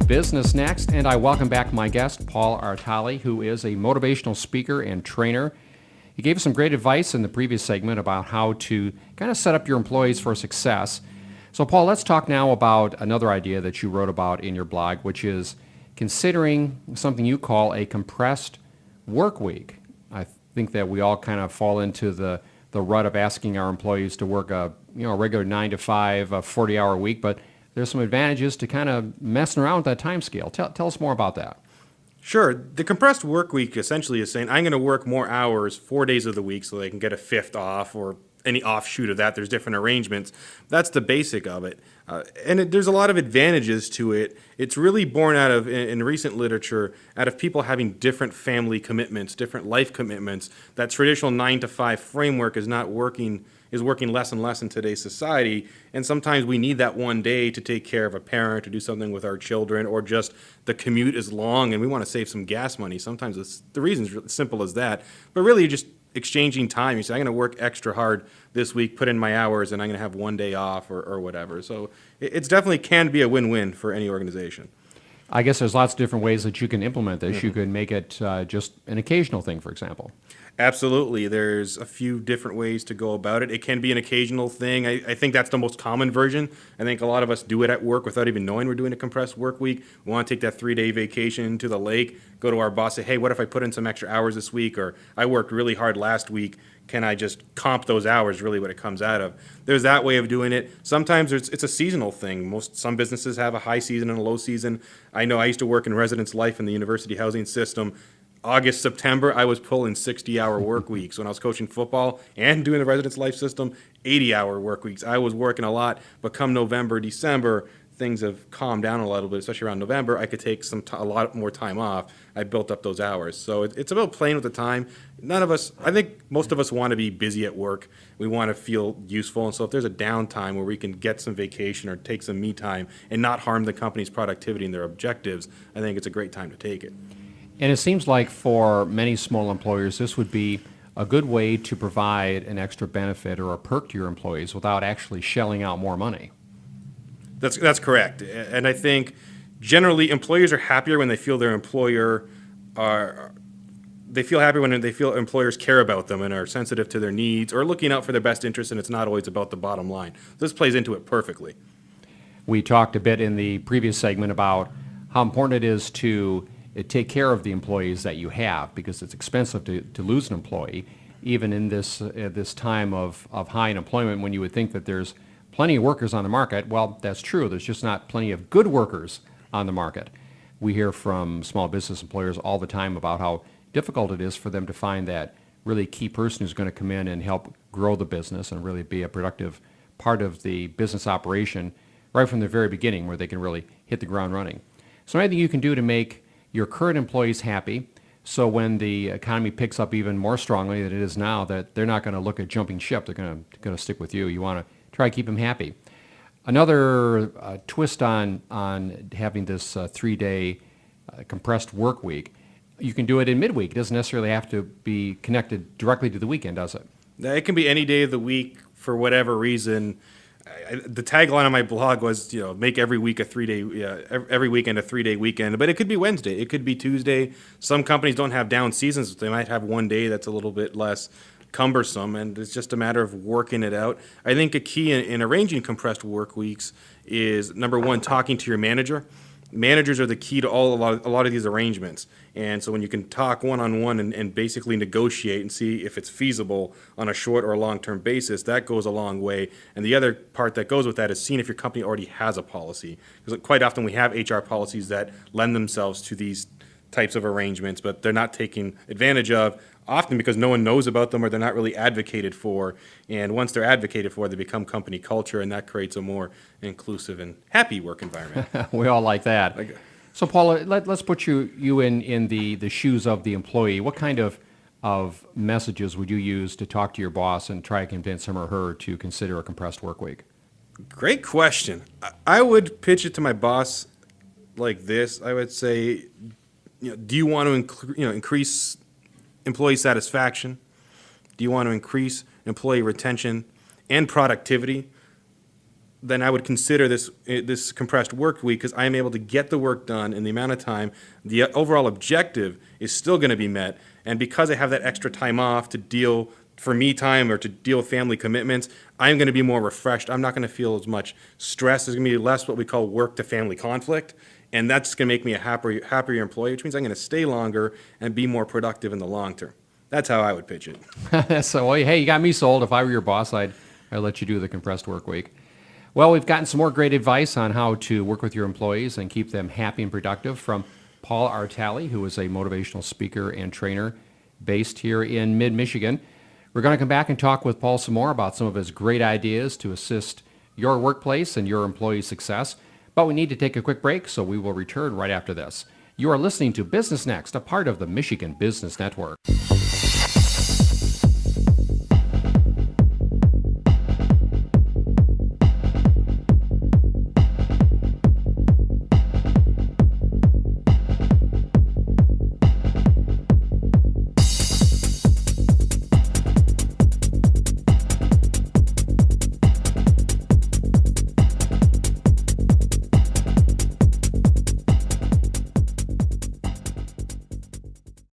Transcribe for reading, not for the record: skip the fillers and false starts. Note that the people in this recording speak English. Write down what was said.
Business Next, and I welcome back my guest, Paul Artale, who is a motivational speaker and trainer. He gave us some great advice in the previous segment about how to kind of set up your employees for success. So, Paul, let's talk now about another idea that you wrote about in your blog, which is considering something you call a compressed work week. I think that we all kind of fall into the rut of asking our employees to work a regular 9 to 5, a 40-hour week, but there's some advantages to kind of messing around with that time scale. Tell us more about that. Sure. The compressed work week essentially is saying I'm going to work more hours 4 days of the week so they can get a fifth off or any offshoot of that. There's different arrangements. That's the basic of it. There's a lot of advantages to it. It's really born out of, in recent literature, out of people having different family commitments, different life commitments. That traditional 9 to 5 framework is working less and less in today's society, and sometimes we need that one day to take care of a parent, to do something with our children, or just the commute is long and we want to save some gas money. Sometimes the reason's as simple as that, but really you're just exchanging time. You say, I'm going to work extra hard this week, put in my hours, and I'm going to have one day off or whatever. So it's definitely can be a win-win for any organization. I guess there's lots of different ways that you can implement this. You can make it just an occasional thing, for example. Absolutely. There's a few different ways to go about it. It can be an occasional thing. I think that's the most common version. I think a lot of us do it at work without even knowing we're doing a compressed work week. We want to take that 3-day vacation to the lake, go to our boss, say, hey, what if I put in some extra hours this week? Or I worked really hard last week. Can I just comp those hours, really what it comes out of? There's that way of doing it. Sometimes it's a seasonal thing. Some businesses have a high season and a low season. I know I used to work in residence life in the university housing system. August, September, I was pulling 60-hour work weeks. When I was coaching football and doing the residence life system, 80-hour work weeks. I was working a lot, but come November, December, things have calmed down a little bit, especially around November. I could take a lot more time off. I built up those hours. So it's about playing with the time. I think most of us want to be busy at work. We want to feel useful. And so if there's a downtime where we can get some vacation or take some me time and not harm the company's productivity and their objectives, I think it's a great time to take it. And it seems like for many small employers, this would be a good way to provide an extra benefit or a perk to your employees without actually shelling out more money. That's correct. And I think generally employers are happier when they feel their they feel happy when they feel employers care about them and are sensitive to their needs or looking out for their best interests, and it's not always about the bottom line. This plays into it perfectly. We talked a bit in the previous segment about how important it is to take care of the employees that you have, because it's expensive to lose an employee, even in this time of high unemployment, when you would think that there's plenty of workers on the market. Well, that's true. There's just not plenty of good workers on the market. We hear from small business employers all the time about how difficult it is for them to find that really key person who's going to come in and help grow the business and really be a productive part of the business operation right from the very beginning, where they can really hit the ground running. So anything you can do to make your current employees happy, so when the economy picks up even more strongly than it is now, that they're not going to look at jumping ship. They're going to stick with you. You want to try to keep them happy. Another twist on having this 3-day compressed work week, you can do it in midweek. It doesn't necessarily have to be connected directly to the weekend, does it? It can be any day of the week for whatever reason. The tagline on my blog was, make every week every weekend a 3-day weekend. But it could be Wednesday. It could be Tuesday. Some companies don't have down seasons. They might have one day that's a little bit less cumbersome, and it's just a matter of working it out. I think a key in arranging compressed work weeks is, number one, talking to your manager. Managers are the key to a lot of these arrangements. And so when you can talk one-on-one and basically negotiate and see if it's feasible on a short or a long-term basis, that goes a long way. And the other part that goes with that is seeing if your company already has a policy. Because quite often we have HR policies that lend themselves to these types of arrangements, but they're not taken advantage of, often because no one knows about them or they're not really advocated for. And once they're advocated for, they become company culture, and that creates a more inclusive and happy work environment. We all like that. So, Paula, let's put you in the shoes of the employee. What kind of messages would you use to talk to your boss and try to convince him or her to consider a compressed work week? Great question. I would pitch it to my boss like this. I would say, do you want to increase employee satisfaction? Do you want to increase employee retention and productivity? then I would consider this compressed work week because I am able to get the work done in the amount of time. The overall objective is still going to be met, and because I have that extra time off to deal for me time or to deal with family commitments, I'm going to be more refreshed. I'm not going to feel as much stress. There's going to be less what we call work to family conflict, and that's going to make me a happier employee, which means I'm going to stay longer and be more productive in the long term. That's how I would pitch it. So, well, hey, you got me sold. If I were your boss, I'd let you do the compressed work week. Well, we've gotten some more great advice on how to work with your employees and keep them happy and productive from Paul Artale, who is a motivational speaker and trainer based here in mid-Michigan. We're going to come back and talk with Paul some more about some of his great ideas to assist your workplace and your employee success. But we need to take a quick break, so we will return right after this. You are listening to Business Next, a part of the Michigan Business Network.